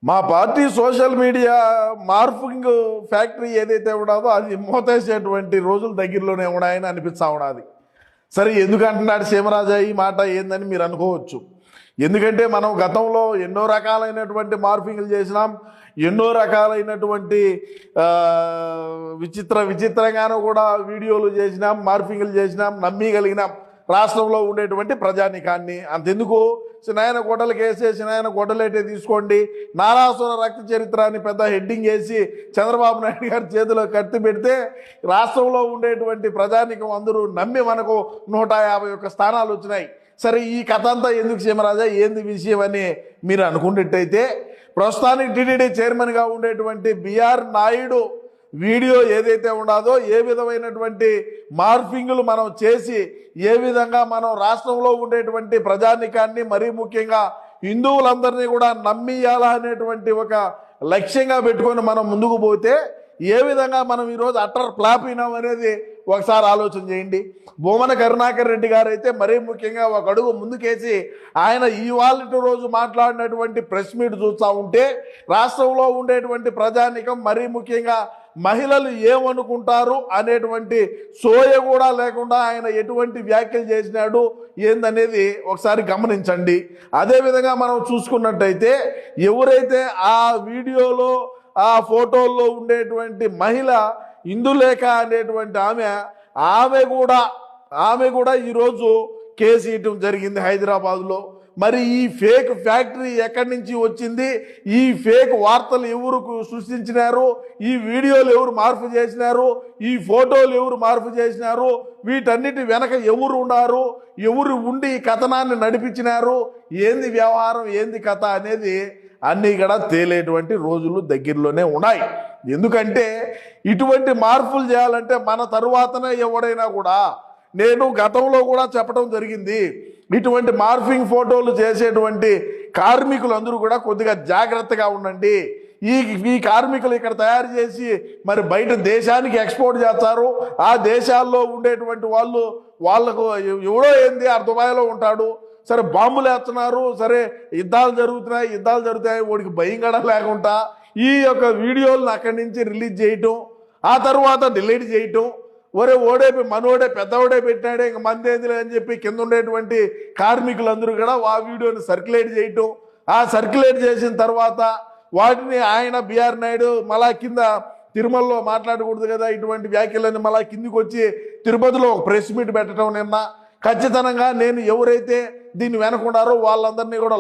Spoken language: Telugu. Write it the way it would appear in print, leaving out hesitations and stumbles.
మా party social media morphing factory ఏదైతే ఉన్నదో అది మూతేసేటువంటి రోజులు దగ్గరలోనే ఉన్నాయని అనిపిస్తా ఉన్నది. సరే, ఎందుకంటున్నాడు సీమరాజా ఈ మాట ఏందని మీరు అనుకోవచ్చు. ఎందుకంటే మనం గతంలో ఎన్నో రకాలైనటువంటి మార్ఫింగ్లు చేసినాం, ఎన్నో రకాలైనటువంటి విచిత్రంగానూ కూడా వీడియోలు చేసినాం, మార్ఫింగ్లు చేసినాం, నమ్మగలిగినాం రాష్ట్రంలో ఉండేటువంటి ప్రజానికాన్ని. అంతెందుకు, సినాయన గొడ్డలకి వేసే సినాయన గొడ్డలేటే తీసుకోండి, నారాసుర రక్త చరిత్ర అని పెద్ద హెడ్డింగ్ వేసి చంద్రబాబు నాయుడు గారి చేతిలో కత్తి పెడితే రాష్ట్రంలో ఉండేటువంటి ప్రజానికం అందరూ నమ్మి మనకు 151 స్థానాలు వచ్చినాయి. సరే, ఈ కథ అంతా ఎందుకు సీమరాజా, ఏంది విషయం అని మీరు అనుకున్నట్టయితే, ప్రస్తుతానికి టీటీడీ చైర్మన్గా ఉండేటువంటి బిఆర్ నాయుడు వీడియో ఏదైతే ఉండదో, ఏ విధమైనటువంటి మార్ఫింగ్లు మనం చేసి ఏ విధంగా మనం రాష్ట్రంలో ఉండేటువంటి ప్రజానికాన్ని, మరీ ముఖ్యంగా హిందువులందరినీ కూడా నమ్మియాలా అనేటువంటి ఒక లక్ష్యంగా పెట్టుకొని మనం ముందుకు పోతే ఏ విధంగా మనం ఈరోజు అట్టర్ ఫ్లాప్ అయినాం అనేది ఒకసారి ఆలోచన చేయండి. భూమన కరుణాకర్ రెడ్డి గారు అయితే మరీ ముఖ్యంగా ఒక అడుగు ముందుకేసి ఆయన ఇవాళ రోజు మాట్లాడినటువంటి ప్రెస్ మీట్ చూస్తూ ఉంటే రాష్ట్రంలో ఉండేటువంటి ప్రజానికం, మరీ ముఖ్యంగా మహిళలు ఏమనుకుంటారు అనేటువంటి సోయ కూడా లేకుండా ఆయన ఎటువంటి వ్యాఖ్యలు చేసినాడు ఏందనేది ఒకసారి గమనించండి. అదేవిధంగా మనం చూసుకున్నట్టయితే ఎవరైతే ఆ వీడియోలో ఆ ఫోటోల్లో ఉండేటువంటి మహిళ ఇందులేఖ అనేటువంటి ఆమె కూడా ఈరోజు కేసు ఇవ్వటం జరిగింది హైదరాబాద్లో. మరి ఈ ఫేక్ ఫ్యాక్టరీ ఎక్కడి నుంచి వచ్చింది, ఈ ఫేక్ వార్తలు ఎవరు సృష్టించినారు, ఈ వీడియోలు ఎవరు మార్పు చేసినారు, ఈ ఫోటోలు ఎవరు మార్పు చేసినారు, వీటన్నిటి వెనక ఎవరు ఉన్నారు, ఎవరు ఉండి ఈ కథనాన్ని నడిపించినారు, ఏంది వ్యవహారం, ఏంది కథ అనేది అన్నీ కూడా తేలేటువంటి రోజులు దగ్గరలోనే ఉన్నాయి. ఎందుకంటే ఇటువంటి మార్పులు చేయాలంటే మన తరువాతనే ఎవడైనా కూడా, నేను గతంలో కూడా చెప్పడం జరిగింది, ఇటువంటి మార్ఫింగ్ ఫోటోలు చేసేటువంటి కార్మికులందరూ కూడా కొద్దిగా జాగ్రత్తగా ఉండండి. ఈ కార్మికులు ఇక్కడ తయారు చేసి మరి బయట దేశానికి ఎక్స్పోర్ట్ చేస్తారు. ఆ దేశాల్లో ఉండేటువంటి వాళ్ళకు ఎవడో ఏంది దుబాయ్లో ఉంటాడు, సరే బాంబులు వేస్తున్నారు, సరే యుద్ధాలు జరుగుతాయి, వాడికి భయం కూడా లేకుండా ఈ యొక్క వీడియోలను అక్కడి నుంచి రిలీజ్ చేయటం, ఆ తర్వాత డిలీట్ చేయటం, మనోడే పెద్దోడే పెట్టినాడే ఇంక మందేందిలే అని చెప్పి కింద ఉండేటువంటి కార్మికులందరూ కూడా ఆ వీడియోని సర్క్యులేట్ చేయటం, ఆ సర్క్యులేట్ చేసిన తర్వాత వాటిని ఆయన బిఆర్ నాయుడు మళ్ళా కింద తిరుమలలో మాట్లాడకూడదు కదా ఇటువంటి వ్యాఖ్యలన్నీ మళ్ళా కిందికి వచ్చి తిరుపతిలో ఒక ప్రెస్ మీట్ పెట్టడం. నిన్న ఖచ్చితంగా నేను ఎవరైతే దీన్ని వెనకున్నారో వాళ్ళందరినీ కూడా